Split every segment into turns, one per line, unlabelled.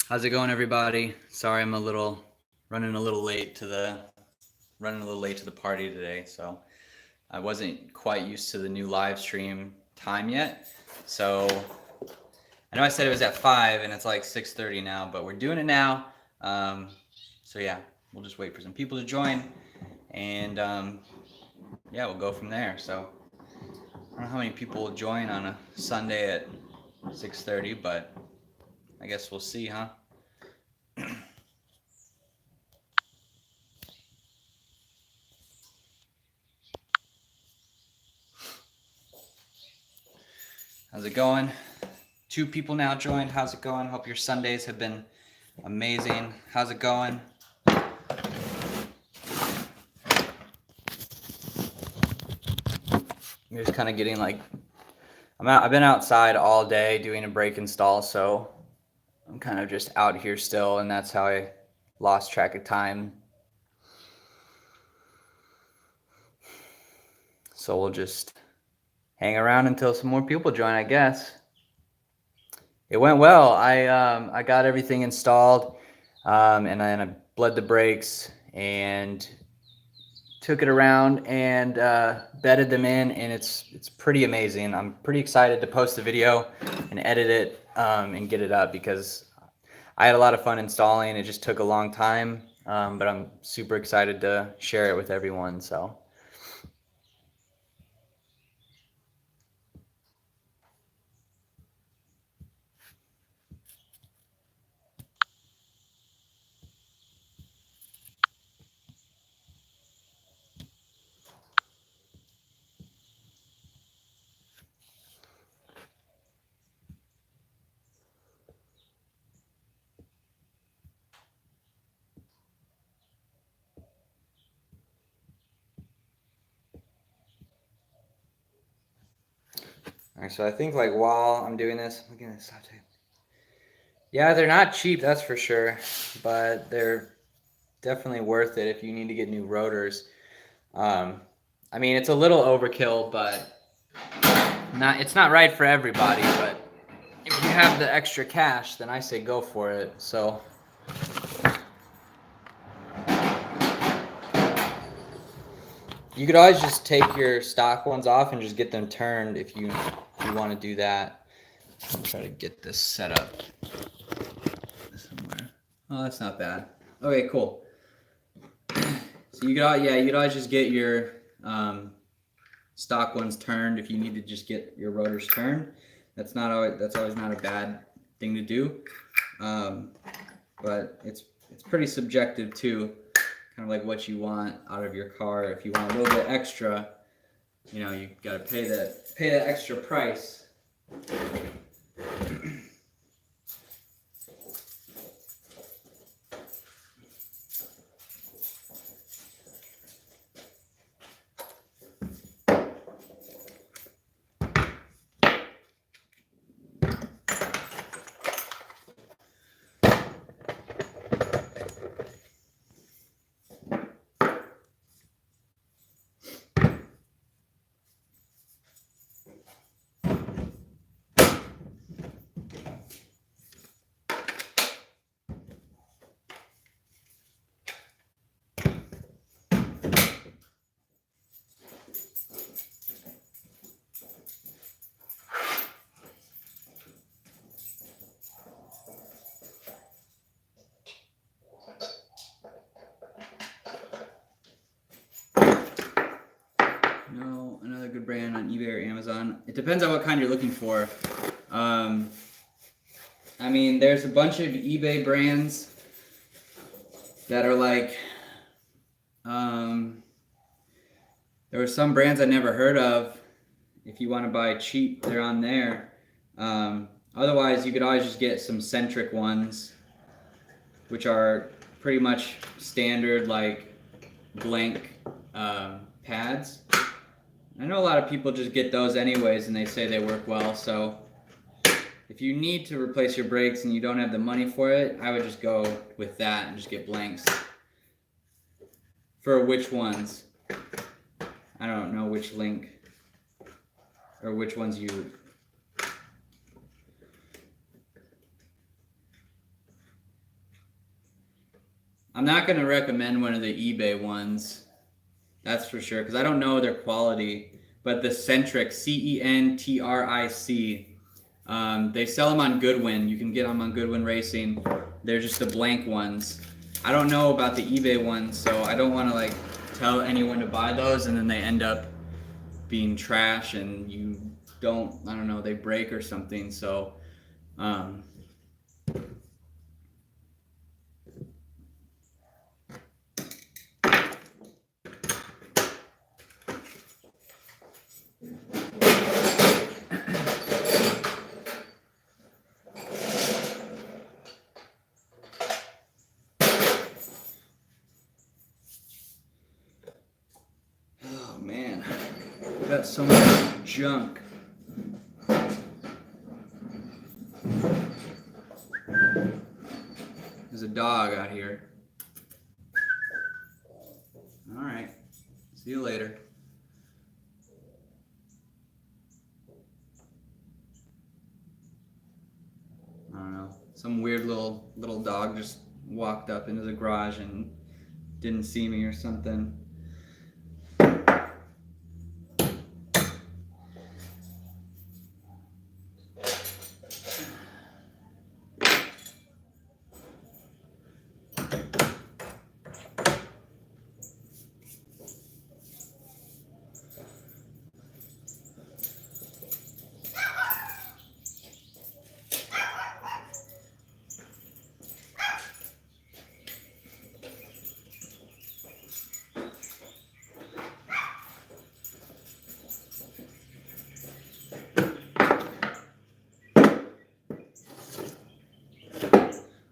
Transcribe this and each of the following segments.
How's it going, everybody? Sorry, I'm running a little late to the party today. So I wasn't quite used to the new live stream time yet. So I know I said it was at 5, and it's like 6:30 now, but we're doing it now. So yeah, we'll just wait for some people to join, and yeah, we'll go from there. So I don't know how many people will join on a Sunday at 6:30, but I guess we'll see, huh? How's it going? 2 people now joined. How's it going? Hope your Sundays have been amazing. How's it going? You're just kind of getting like, I've been outside all day doing a brake install, so I'm kind of just out here still, and that's how I lost track of time. So we'll just hang around until some more people join, I guess. It went well. I got everything installed, and then I bled the brakes and took it around and bedded them in, and it's pretty amazing. I'm pretty excited to post the video and edit it and get it up because I had a lot of fun installing. It just took a long time, but I'm super excited to share it with everyone. So. All right, so I think like while I'm doing this, I'm looking at this tape. Yeah, they're not cheap, that's for sure, but they're definitely worth it if you need to get new rotors. I mean, it's a little overkill, but it's not right for everybody. But if you have the extra cash, then I say go for it. So. You could always just take your stock ones off and just get them turned if you want to do that. I'll try to get this set up somewhere. Oh, that's not bad. Okay, cool. So you could always just get your stock ones turned if you need to just get your rotors turned. That's always not a bad thing to do. But it's pretty subjective too. Kind of like what you want out of your car. If you want a little bit extra, you gotta pay that extra price. No, another good brand on eBay or Amazon. It depends on what kind you're looking for. I mean, there's a bunch of eBay brands that are like, there were some brands I never heard of. If you want to buy cheap, they're on there. Otherwise, you could always just get some centric ones, which are pretty much standard, like blank pads. I know a lot of people just get those anyways, and they say they work well. So if you need to replace your brakes and you don't have the money for it, I would just go with that and just get blanks. For which ones? I don't know which link or which ones you. I'm not going to recommend one of the eBay ones. That's for sure, because I don't know their quality. But the Centric, CENTRIC, they sell them on Goodwin. You can get them on Goodwin Racing. They're just the blank ones. I don't know about the eBay ones, so I don't want to like tell anyone to buy those and then they end up being trash and you don't, I don't know, they break or something. So oh man, we got so much junk. There's a dog out here. All right, see you later. I don't know. Some weird little dog just walked up into the garage and didn't see me or something.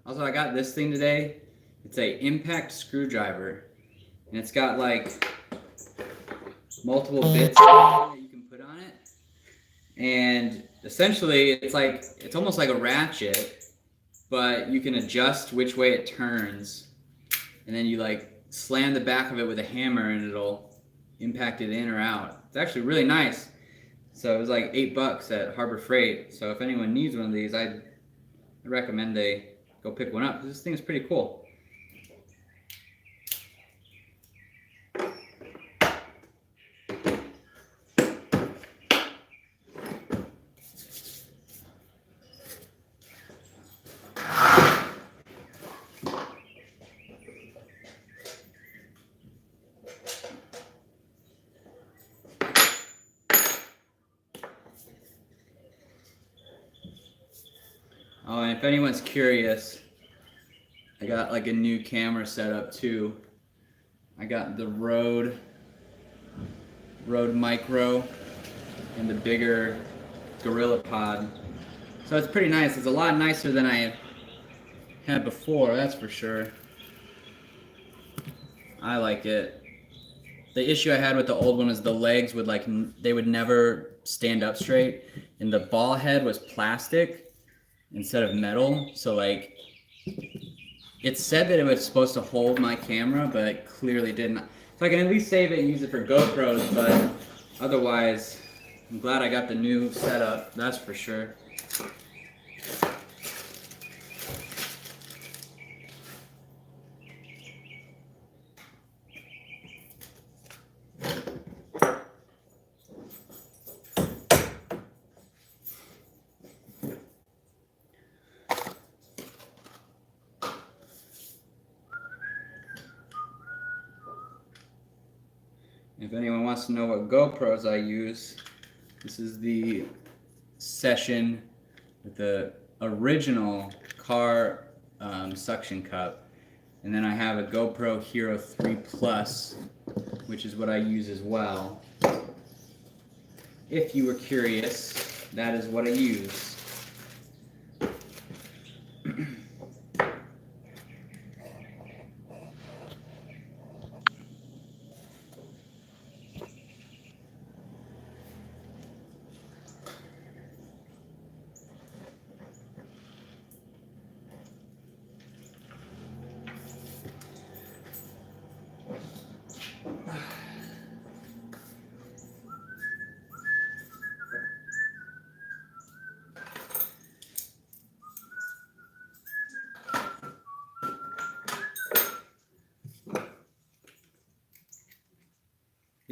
Also, I got this thing today. It's a impact screwdriver, and it's got like multiple bits that you can put on it. And essentially, it's almost like a ratchet, but you can adjust which way it turns, and then you like slam the back of it with a hammer, and it'll impact it in or out. It's actually really nice. So it was like $8 at Harbor Freight. So if anyone needs one of these, I'd recommend they go pick one up, because this thing is pretty cool. Oh, and if anyone's curious, I got like a new camera setup too. I got the Rode Micro and the bigger Gorilla Pod. So it's pretty nice. It's a lot nicer than I had before, that's for sure. I like it. The issue I had with the old one is the legs would they would never stand up straight, and the ball head was plastic instead of metal, so like it said that it was supposed to hold my camera, but it clearly didn't. So I can at least save it and use it for GoPros, but otherwise I'm glad I got the new setup, that's for sure. If anyone wants to know what GoPros I use, this is the Session with the original car suction cup. And then I have a GoPro Hero 3 Plus, which is what I use as well. If you were curious, that is what I use.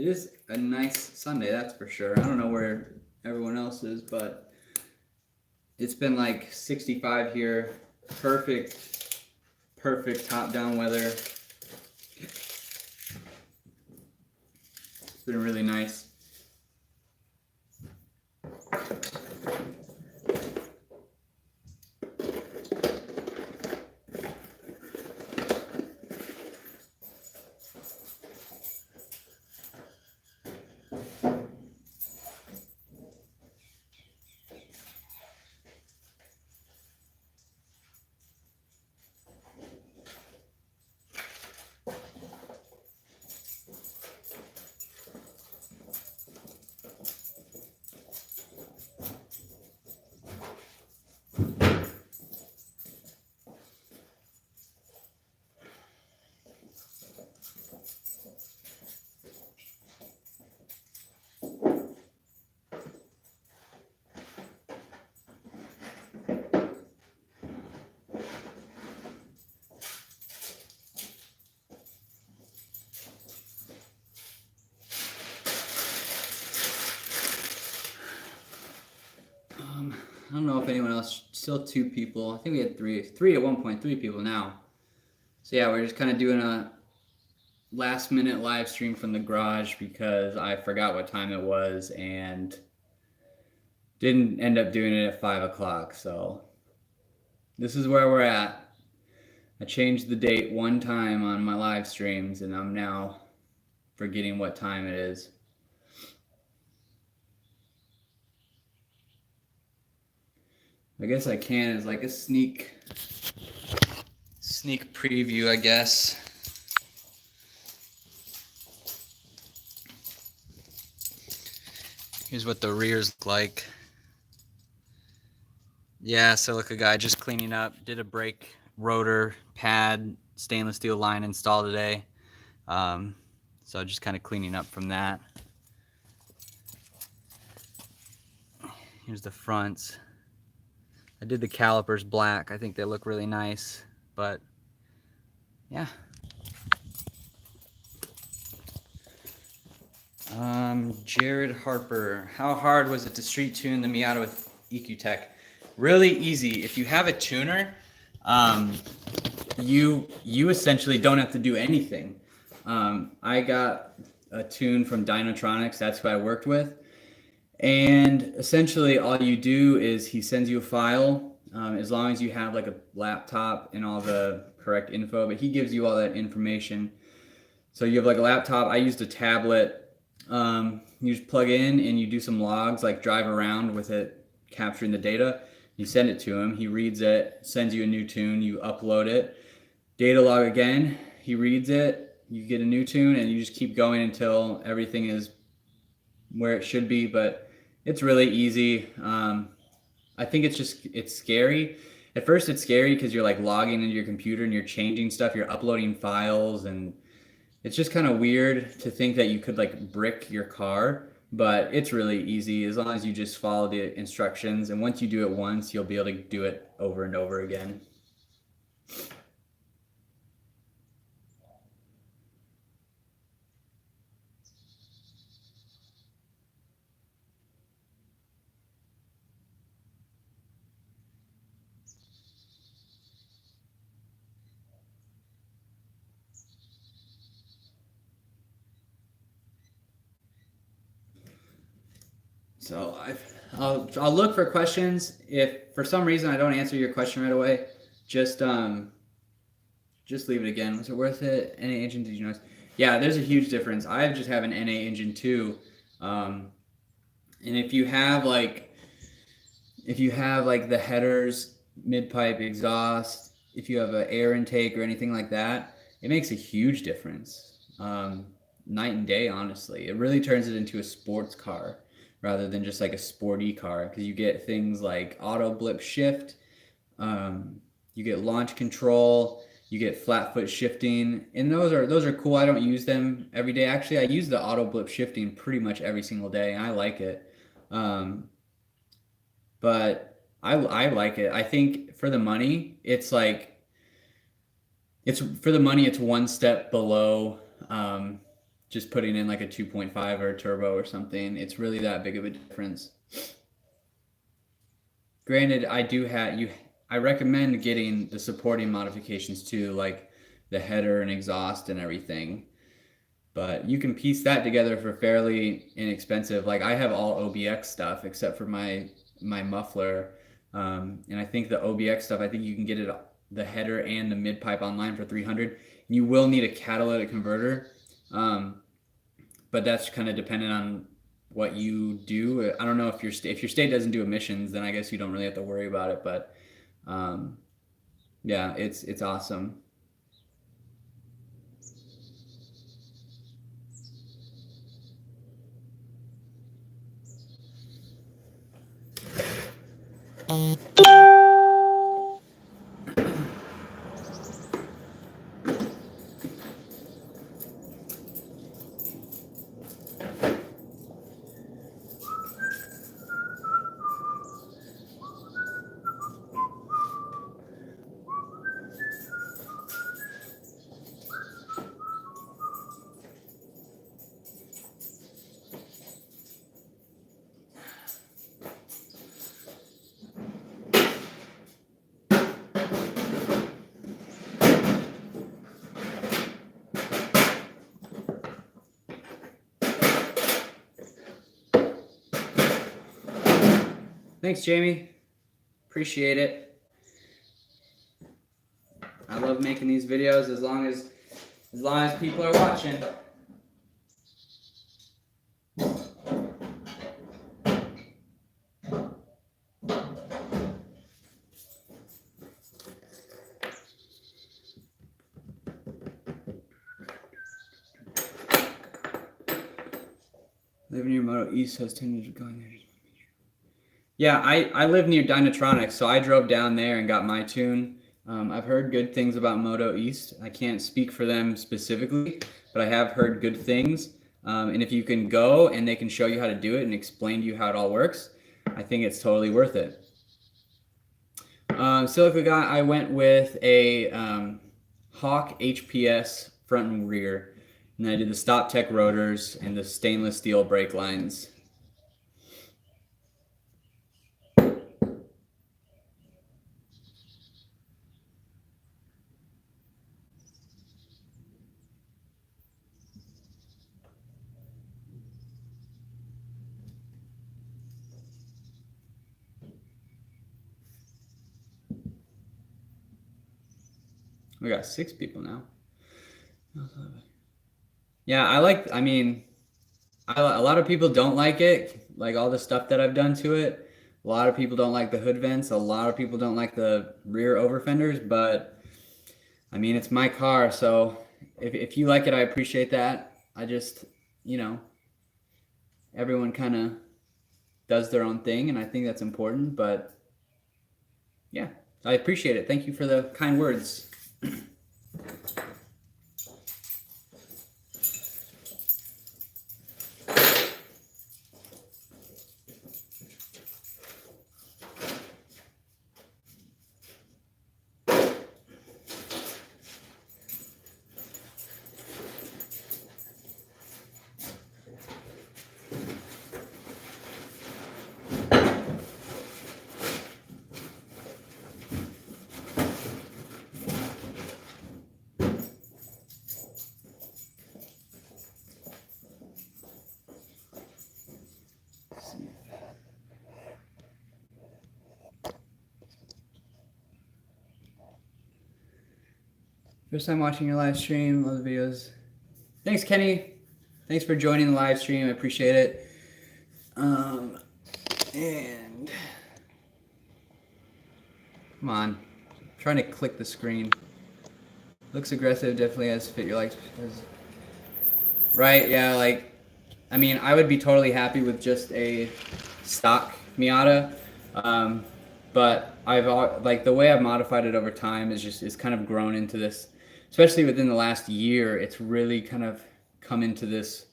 It is a nice Sunday, that's for sure. I don't know where everyone else is, but it's been like 65 here. Perfect top-down weather. It's been really nice. I don't know if anyone else, still 2 people. I think we had 3 at one point, 3 people now. So yeah, we're just kind of doing a last minute live stream from the garage because I forgot what time it was and didn't end up doing it at 5 o'clock. So this is where we're at. I changed the date one time on my live streams and I'm now forgetting what time it is. I guess I can as like a sneak preview, I guess. Here's what the rears look like. Yeah, Silica guy just cleaning up. Did a brake rotor pad, stainless steel line install today. So just kind of cleaning up from that. Here's the fronts. I did the calipers black. I think they look really nice, but yeah. Jared Harper, how hard was it to street tune the Miata with EQ-Tech? Really easy. If you have a tuner, you essentially don't have to do anything. I got a tune from Dynatronics. That's who I worked with. And essentially all you do is he sends you a file, as long as you have like a laptop and all the correct info, but he gives you all that information. So you have like a laptop. I used a tablet. You just plug in and you do some logs, like drive around with it, capturing the data. You send it to him. He reads it, sends you a new tune. You upload it. Data log again. He reads it. You get a new tune and you just keep going until everything is where it should be. But it's really easy. I think it's scary. At first it's scary because you're like logging into your computer and you're changing stuff. You're uploading files and it's just kind of weird to think that you could like brick your car, but it's really easy as long as you just follow the instructions. And once you do it once, you'll be able to do it over and over again. So I'll look for questions. If for some reason I don't answer your question right away, just leave it again. Was it worth it? NA engine, did you notice? Yeah, there's a huge difference. I just have an NA engine too. And if you have like the headers, mid-pipe exhaust, if you have an air intake or anything like that, it makes a huge difference. Night and day, honestly. It really turns it into a sports car rather than just like a sporty car, because you get things like auto blip shift, you get launch control, you get flat foot shifting, and those are cool. I don't use them every day. Actually, I use the auto blip shifting pretty much every single day, and I like it. But I like it. I think for the money, it's one step below
just putting in like a 2.5 or a turbo or something. It's really that big of a difference. Granted, I recommend getting the supporting modifications too, like the header and exhaust and everything. But you can piece that together for fairly inexpensive. Like I have all OBX stuff except for my muffler, and I think the OBX stuff, I think you can get it the header and the mid pipe online for 300. You will need a catalytic converter, but that's kind of dependent on what you do. I don't know if your state doesn't do emissions, then I guess you don't really have to worry about it. But yeah, it's awesome. Thanks, Jamie. Appreciate it. I love making these videos as long as people are watching. Living near Moto East has tended to go in there. Yeah, I live near Dynatronics, so I drove down there and got my tune. I've heard good things about Moto East. I can't speak for them specifically, but I have heard good things. And if you can go and they can show you how to do it and explain to you how it all works, I think it's totally worth it. Silica guy, I went with a Hawk HPS front and rear, and I did the Stop Tech rotors and the stainless steel brake lines. We got 6 people now. Yeah, a lot of people don't like it, like all the stuff that I've done to it. A lot of people don't like the hood vents. A lot of people don't like the rear over fenders, but I mean, it's my car, so if you like it, I appreciate that. I just, everyone kind of does their own thing, and I think that's important, but yeah, I appreciate it. Thank you for the kind words. First time watching your live stream, love the videos. Thanks, Kenny. Thanks for joining the live stream. I appreciate it. And come on, I'm trying to click the screen. Looks aggressive, definitely has fit your likes. Right, yeah, I mean, I would be totally happy with just a stock Miata, but the way I've modified it over time is kind of grown into this, especially within the last year. It's really kind of come into this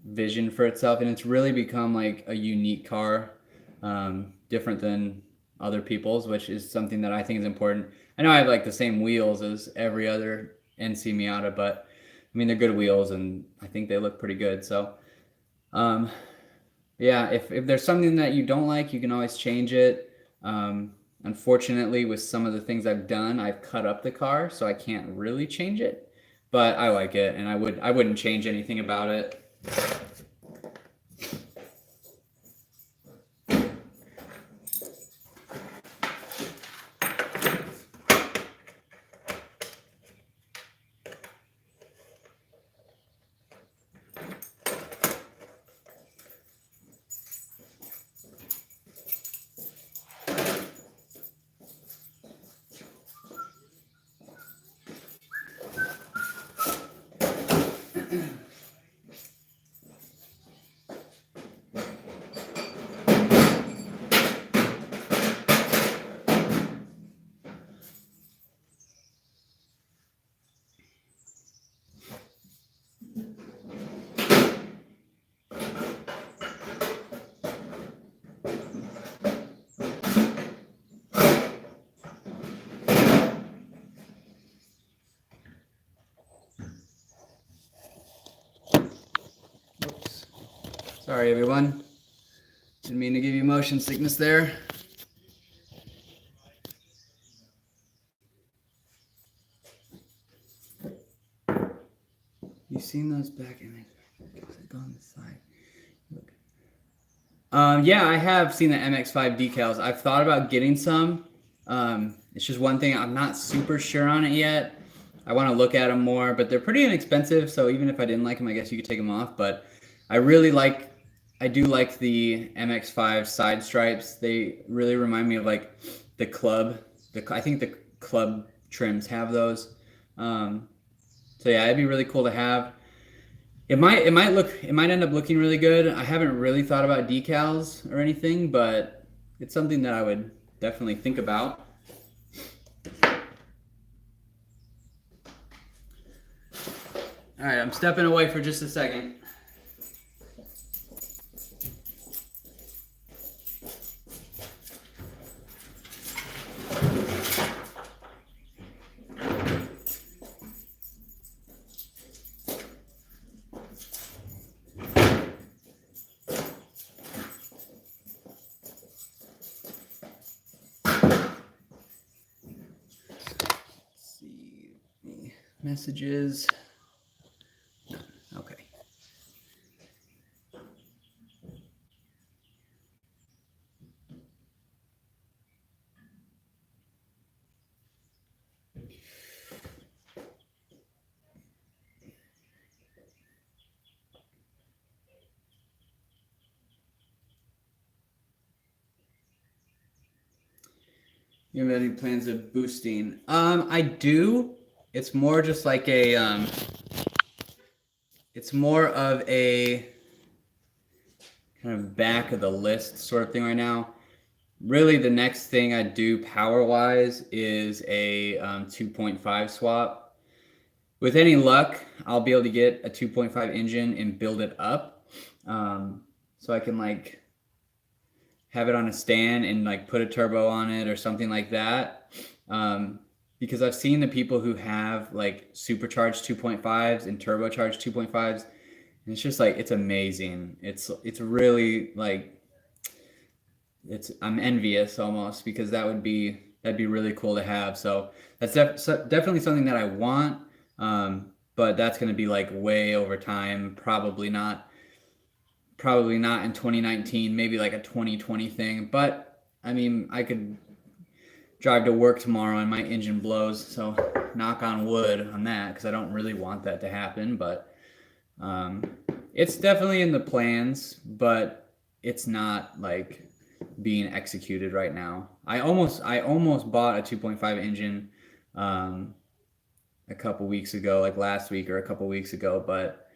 vision for itself, and it's really become like a unique car, different than other people's, which is something that I think is important. I know I have like the same wheels as every other NC Miata, but mean, they're good wheels, and I think they look pretty good. So, yeah, if there's something that you don't like, you can always change it. Unfortunately, with some of the things I've done, I've cut up the car, so I can't really change it. But I like it, and I wouldn't change anything about it. Oops. Sorry, everyone. Didn't mean to give you motion sickness there. You seen those back in it? On the side. Look. Yeah, I have seen the MX-5 decals. I've thought about getting some. It's just one thing I'm not super sure on it yet. I want to look at them more, but they're pretty inexpensive. So even if I didn't like them, I guess you could take them off. But I do like the MX-5 side stripes. They really remind me of like the club. I think the club trims have those. So yeah, it'd be really cool to have. It might end up looking really good. I haven't really thought about decals or anything, but it's something that I would definitely think about. All right, I'm stepping away for just a second. Messages. Okay. You have any plans of boosting? I do. It's more just like a it's more of a kind of back of the list sort of thing right now. Really, the next thing I do power-wise is a 2.5 swap. With any luck, I'll be able to get a 2.5 engine and build it up, so I can like have it on a stand and like put a turbo on it or something like that. Because I've seen the people who have like supercharged 2.5s and turbocharged 2.5s, and it's just like, it's amazing. It's really like, I'm envious almost, because that'd be really cool to have. So that's definitely something that I want, but that's going to be like way over time. Probably not in 2019, maybe like a 2020 thing. But I mean, I could drive to work tomorrow and my engine blows, so knock on wood on that, because I don't really want that to happen. But it's definitely in the plans, but it's not like being executed right now. I almost bought a 2.5 engine a couple weeks ago, like last week or a couple weeks ago, but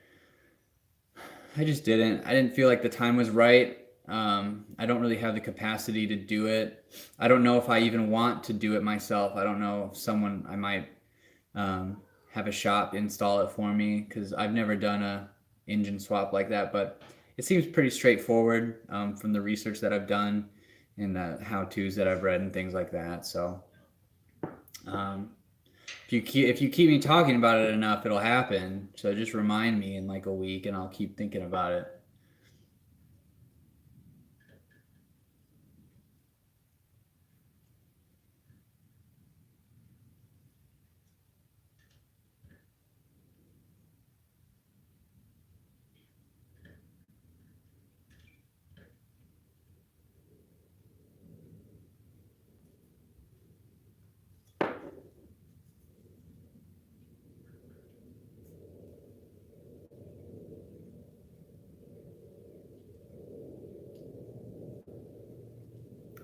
I just didn't. I didn't feel like the time was right. I don't really have the capacity to do it. I don't know if I even want to do it myself. I don't know if I might have a shop install it for me, because I've never done a engine swap like that, but it seems pretty straightforward from the research that I've done and the how-tos that I've read and things like that. So if you keep me talking about it enough, it'll happen. So just remind me in like a week, and I'll keep thinking about it.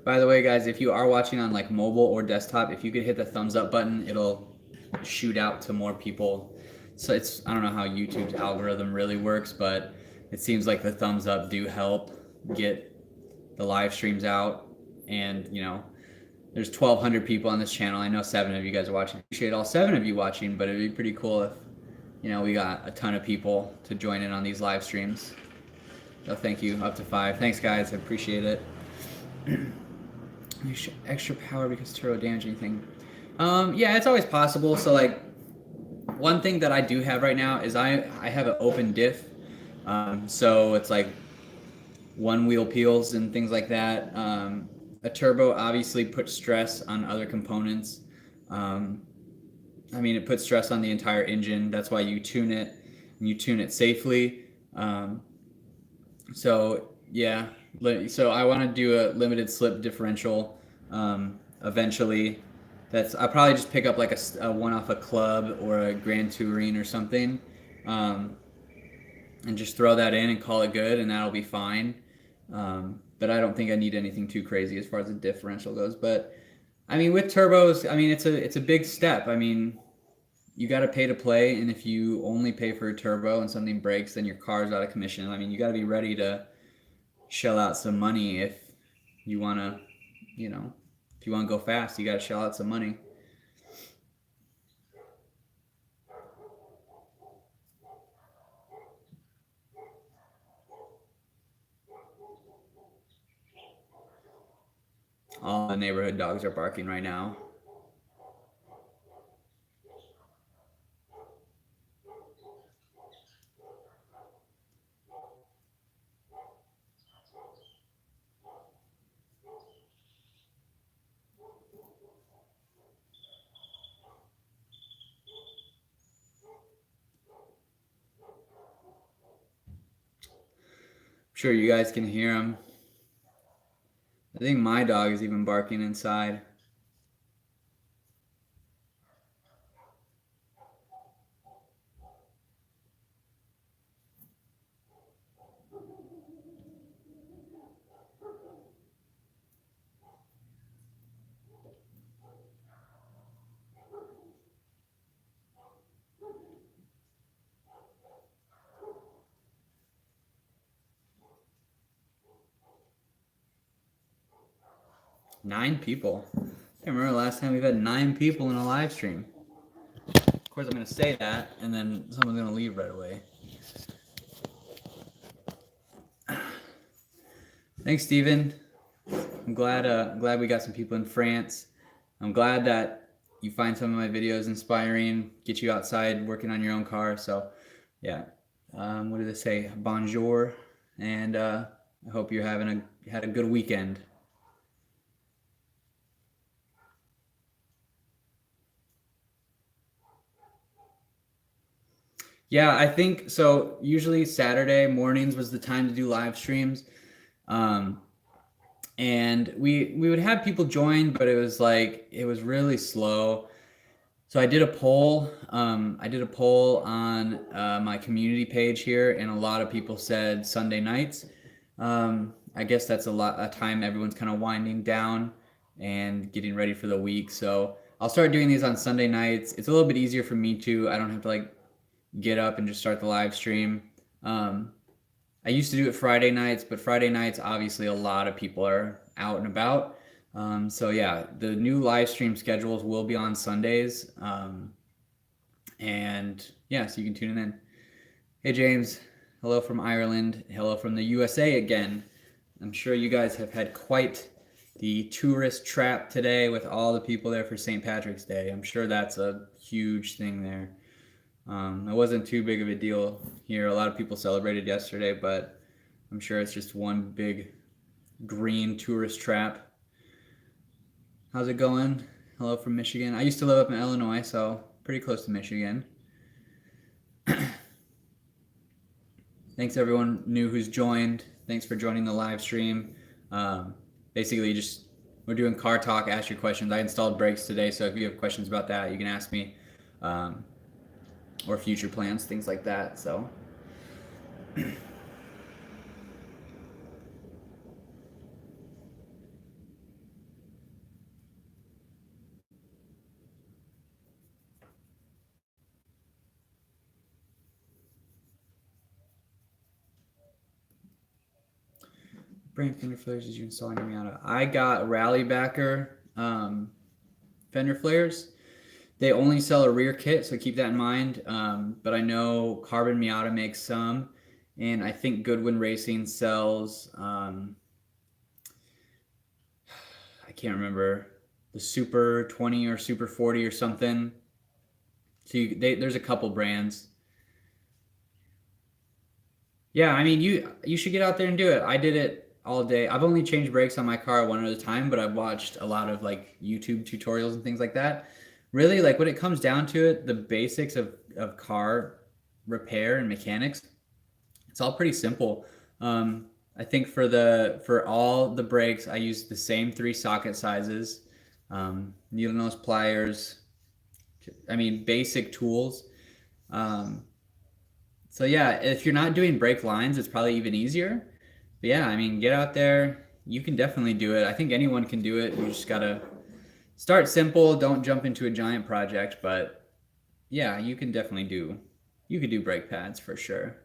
By the way, guys, if you are watching on like mobile or desktop, if you could hit the thumbs up button, it'll shoot out to more people. So I don't know how YouTube's algorithm really works, but it seems like the thumbs up do help get the live streams out. And there's 1,200 people on this channel. I know 7 of you guys are watching. I appreciate all 7 of you watching, but it'd be pretty cool if we got a ton of people to join in on these live streams. So thank you, up to 5. Thanks, guys. I appreciate it. Extra power because turbo damage anything. Yeah, it's always possible. So like one thing that I do have right now is I have an open diff. So it's like one wheel peels and things like that. A turbo obviously puts stress on other components. It puts stress on the entire engine. That's why you tune it, and you tune it safely. So yeah, so I want to do a limited slip differential eventually. I'll probably just pick up like a one off a club or a Grand Touring or something, and just throw that in and call it good, and that'll be fine. But I don't think I need anything too crazy as far as the differential goes. But with turbos, it's a big step. You got to pay to play, and if you only pay for a turbo and something breaks, then your car's out of commission. You got to be ready to shell out some money if you want to, if you want to go fast. You got to shell out some money. All the neighborhood dogs are barking right now. I'm sure you guys can hear them. I think my dog is even barking inside. Nine people. I can't remember the last time we've had 9 people in a live stream. Of course, I'm going to say that, and then someone's going to leave right away. Thanks, Steven. I'm glad we got some people in France. I'm glad that you find some of my videos inspiring, get you outside working on your own car. So, yeah. What did they say? Bonjour, and I hope you're had a good weekend. Yeah, I think so. Usually Saturday mornings was the time to do live streams. And we would have people join, but it was really slow. So I did a poll. I did a poll on my community page here, and a lot of people said Sunday nights. I guess that's a time everyone's kind of winding down and getting ready for the week. So I'll start doing these on Sunday nights. It's a little bit easier for me too. I don't have to get up and just start the live stream. I used to do it Friday nights, but Friday nights, obviously a lot of people are out and about. So yeah, the new live stream schedules will be on Sundays. And yeah, so you can tune in. Hey, James. Hello from Ireland. Hello from the USA again. I'm sure you guys have had quite the tourist trap today with all the people there for St. Patrick's Day. I'm sure that's a huge thing there. It wasn't too big of a deal here. A lot of people celebrated yesterday, but I'm sure it's just one big green tourist trap. How's it going? Hello from Michigan. I used to live up in Illinois, so pretty close to Michigan. Thanks everyone new who's joined. Thanks for joining the live stream. Basically, just we're doing car talk. Ask your questions. I installed brakes today, so if you have questions about that, you can ask me, or future plans, things like that. So. Brand fender flares did you install on your Miata? I got Rallybacker fender flares. They only sell a rear kit, so keep that in mind. But I know Carbon Miata makes some, and I think Goodwin Racing sells. I can't remember, the Super 20 or Super 40 or something. So there's a couple brands. Yeah, I mean you should get out there and do it. I did it all day. I've only changed brakes on my car one at a time, but I've watched a lot of like YouTube tutorials and things like that. Really, like when it comes down to it, the basics of car repair and mechanics, it's all pretty simple. I think for all the brakes, I use the same 3 socket sizes, needle nose pliers. I mean, basic tools. So yeah, if you're not doing brake lines, it's probably even easier. But yeah, I mean, get out there. You can definitely do it. I think anyone can do it. You just gotta start simple. Don't jump into a giant project. But yeah, you can definitely do. You could do brake pads for sure.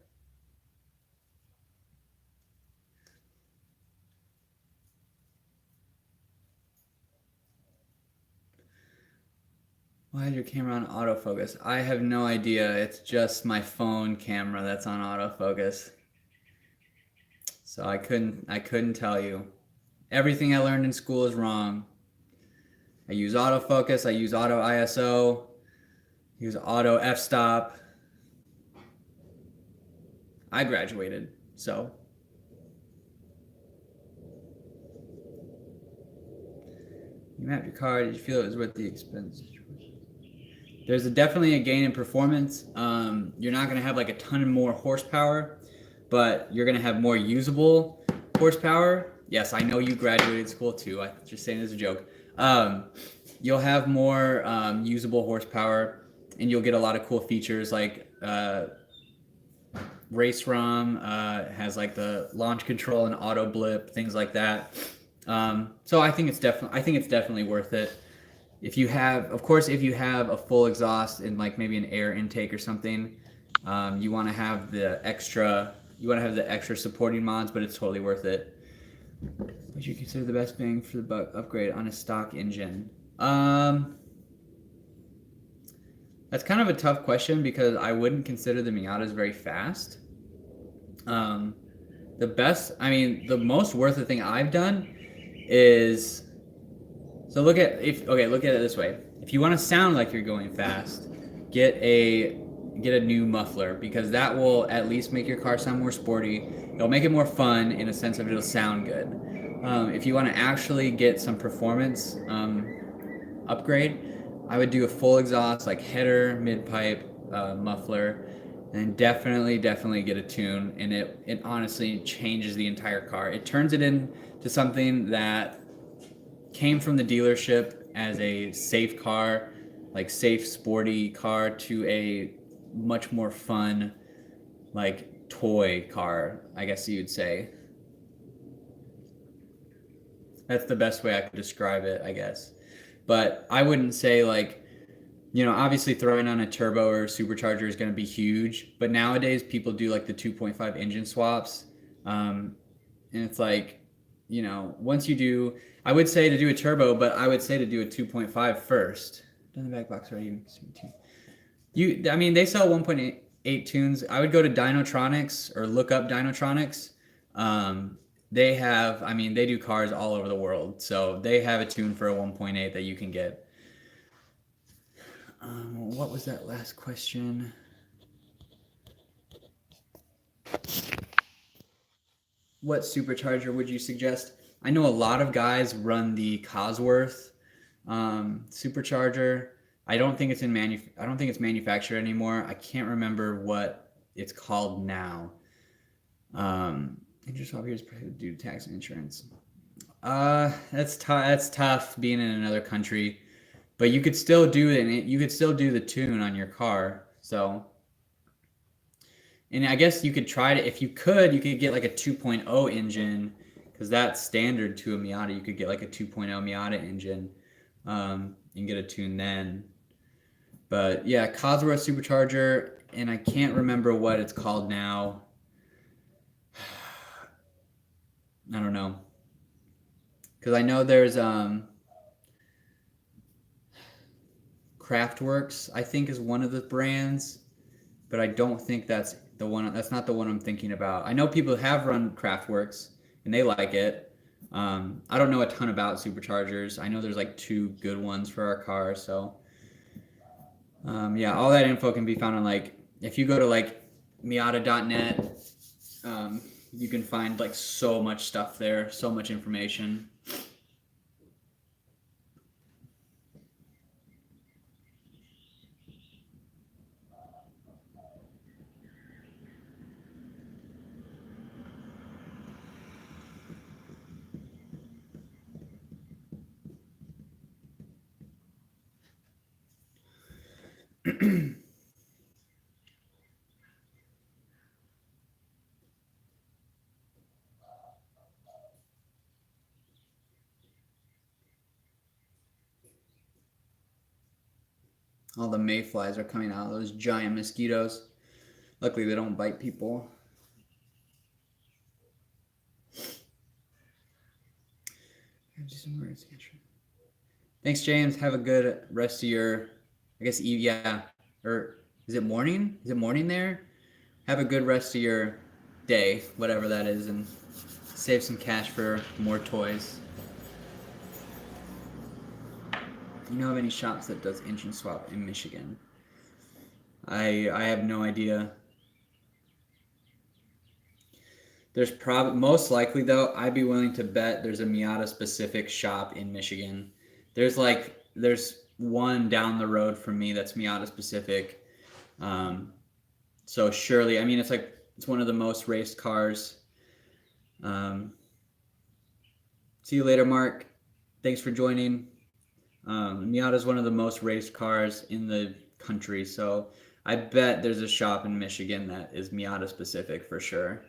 Why is your camera on autofocus? I have no idea. It's just my phone camera that's on autofocus. So I couldn't tell you. Everything I learned in school is wrong. I use autofocus, I use auto ISO, use auto f-stop. I graduated, so. You mapped your car, did you feel it was worth the expense? There's definitely a gain in performance. You're not gonna have like a ton more horsepower, but you're gonna have more usable horsepower. Yes, I know you graduated school too. I'm just saying as a joke. You'll have more usable horsepower, and you'll get a lot of cool features like Race ROM has like the launch control and auto blip, things like that. So I think it's definitely worth it. If you have a full exhaust and like maybe an air intake or something, you want to have the extra supporting mods, but it's totally worth it. What you consider the best bang for the buck upgrade on a stock engine? That's kind of a tough question because I wouldn't consider the Miatas very fast. The most worth it thing I've done is, so look at it this way. If you want to sound like you're going fast, get a new muffler, because that will at least make your car sound more sporty. It'll make it more fun in a sense of it'll sound good. If you want to actually get some performance upgrade, I would do a full exhaust, like header, mid-pipe, muffler, and definitely get a tune, and it honestly changes the entire car. It turns it into something that came from the dealership as a safe car, like safe, sporty car, to a much more fun, like toy car, I guess you'd say. That's the best way I could describe it, I guess. But I wouldn't say like, obviously throwing on a turbo or a supercharger is going to be huge. But nowadays people do like the 2.5 engine swaps. And it's like, once you do, I would say to do a turbo, but I would say to do a 2.5 first. Done the back box already. They sell 1.8 tunes. I would go to Dynotronics or look up Dynotronics. they have, I mean, they do cars all over the world. So they have a tune for a 1.8 that you can get. What was that last question? What supercharger would you suggest? I know a lot of guys run the Cosworth supercharger. I don't think it's I don't think it's manufactured anymore. I can't remember what it's called now. Interest swap here is due to tax and insurance. That's tough. That's tough being in another country, but you could still do it. You could still do the tune on your car. So, and I guess you could try to. If you could get like a 2.0 engine, because that's standard to a Miata. You could get like a 2.0 Miata engine, and get a tune then. But yeah, Cosworth supercharger, and I can't remember what it's called now. I don't know. Because I know there's Craftworks, I think, is one of the brands, but I don't think that's the one. That's not the one I'm thinking about. I know people have run Craftworks and they like it. I don't know a ton about superchargers. I know there's like 2 good ones for our car. So yeah, all that info can be found on, like, if you go to like Miata.net, you can find like so much stuff there, so much information. All the mayflies are coming out, those giant mosquitoes. Luckily, they don't bite people. Thanks, James. Have a good rest of your, I guess, yeah. Or is it morning? Is it morning there? Have a good rest of your day, whatever that is, and save some cash for more toys. Do you know of any shops that does engine swap in Michigan? I have no idea. There's probably, most likely though, I'd be willing to bet there's a Miata specific shop in Michigan. There's one down the road from me that's Miata specific. So surely, I mean, it's one of the most raced cars. See you later, Mark. Thanks for joining. Miata is one of the most raced cars in the country, so I bet there's a shop in Michigan that is Miata specific for sure.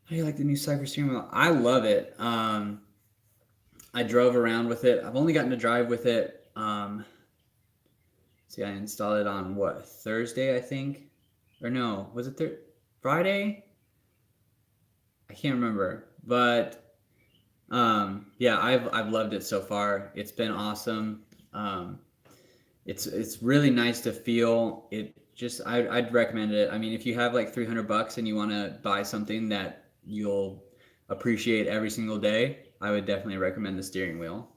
How do you like the new Cypher steering wheel? I love it. I drove around with it. I've only gotten to drive with it. See, I installed it on what, Thursday, I think? Or no, was it Friday? I can't remember. But yeah, I've loved it so far. It's been awesome. It's really nice to feel it. Just I'd recommend it. I mean, if you have like $300 and you want to buy something that you'll appreciate every single day, I would definitely recommend the steering wheel.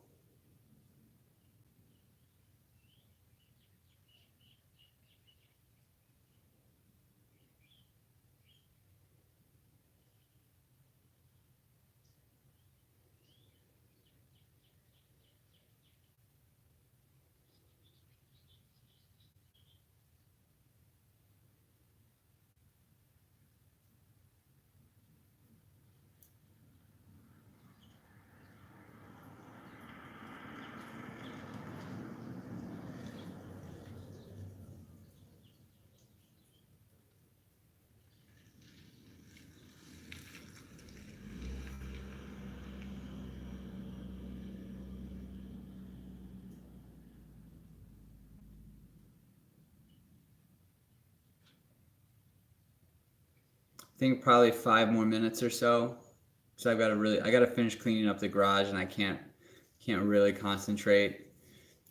think probably 5 more minutes or so. So I gotta finish cleaning up the garage, and I can't really concentrate,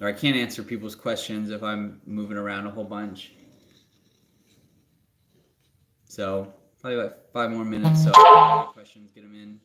or I can't answer people's questions if I'm moving around a whole bunch. So probably like 5 more minutes. So questions, get them in.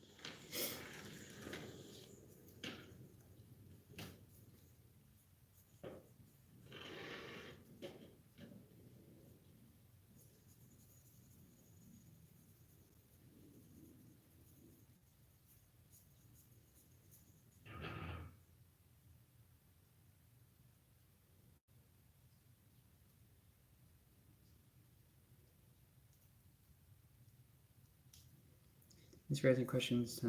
Thanks for asking questions.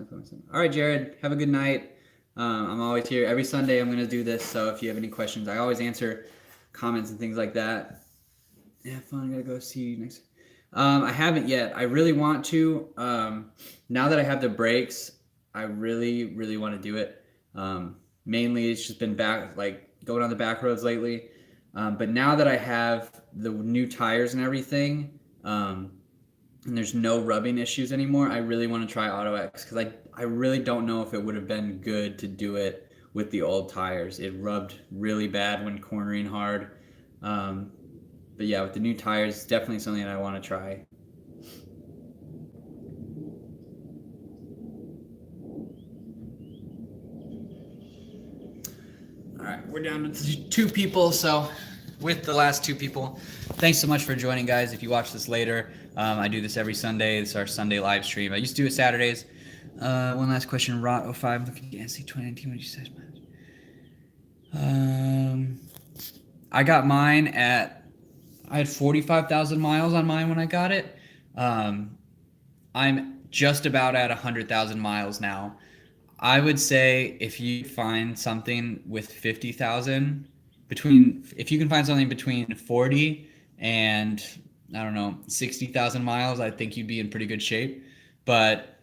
All right, Jared, have a good night. I'm always here. Every Sunday I'm going to do this, so if you have any questions, I always answer comments and things like that. Yeah, fun. I got to go see you next. I haven't yet. I really want to. Now that I have the brakes, I really, really want to do it. Mainly, it's just been going on the back roads lately. But now that I have the new tires and everything, and there's no rubbing issues anymore, I really want to try Auto X, because I really don't know if it would have been good to do it with the old tires. It rubbed really bad when cornering hard. But yeah, with the new tires, it's definitely something that I want to try. All right, we're down to 2 people, so with the last 2 people, thanks so much for joining, guys. If you watch this later, I do this every Sunday. It's our Sunday live stream. I used to do it Saturdays. One last question. Rot05, looking at NC 2019. What did you say? I got mine I had 45,000 miles on mine when I got it. I'm just about at 100,000 miles now. I would say if you find something with 50,000, if you can find something between 40 and I don't know 60,000 miles, I think you'd be in pretty good shape. But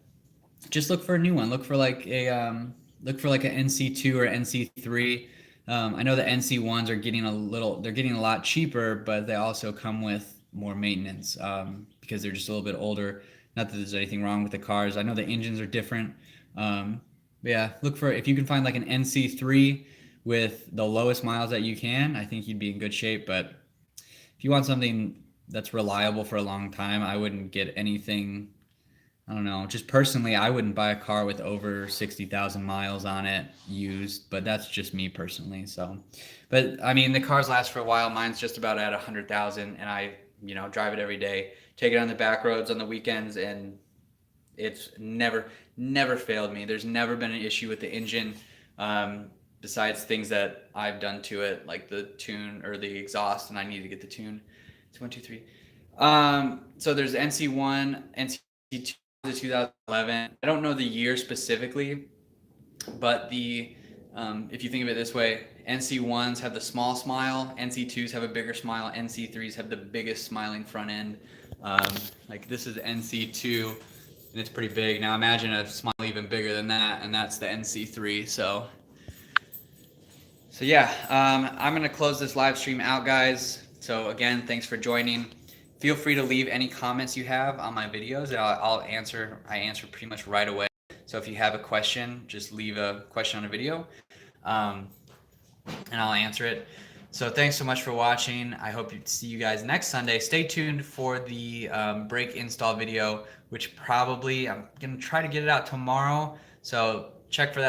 just look for a new one. Look for like an NC2 or NC3. I know the NC1s are getting a lot cheaper, but they also come with more maintenance because they're just a little bit older. Not that there's anything wrong with the cars. I know the engines are different. But yeah, look for, if you can find like an NC3 with the lowest miles that you can, I think you'd be in good shape. But if you want something that's reliable for a long time, I wouldn't get anything. I don't know. Just personally, I wouldn't buy a car with over 60,000 miles on it used, but that's just me personally. So, but I mean, the cars last for a while. Mine's just about at 100,000, and I, drive it every day, take it on the back roads on the weekends, and it's never failed me. There's never been an issue with the engine, besides things that I've done to it, like the tune or the exhaust, and I need to get the tune. It's 1, 2, 3. So there's NC1, NC2. 2011. I don't know the year specifically, but if you think of it this way, NC1s have the small smile, NC2s have a bigger smile, NC3s have the biggest smiling front end. Like this is NC2, and it's pretty big. Now imagine a smile even bigger than that, and that's the NC3. So yeah, I'm gonna close this live stream out, guys. So again, thanks for joining. Feel free to leave any comments you have on my videos. I'll answer. I answer pretty much right away. So if you have a question, just leave a question on a video, and I'll answer it. So thanks so much for watching. I hope to see you guys next Sunday. Stay tuned for the brake install video, which probably I'm gonna try to get it out tomorrow. So check for that.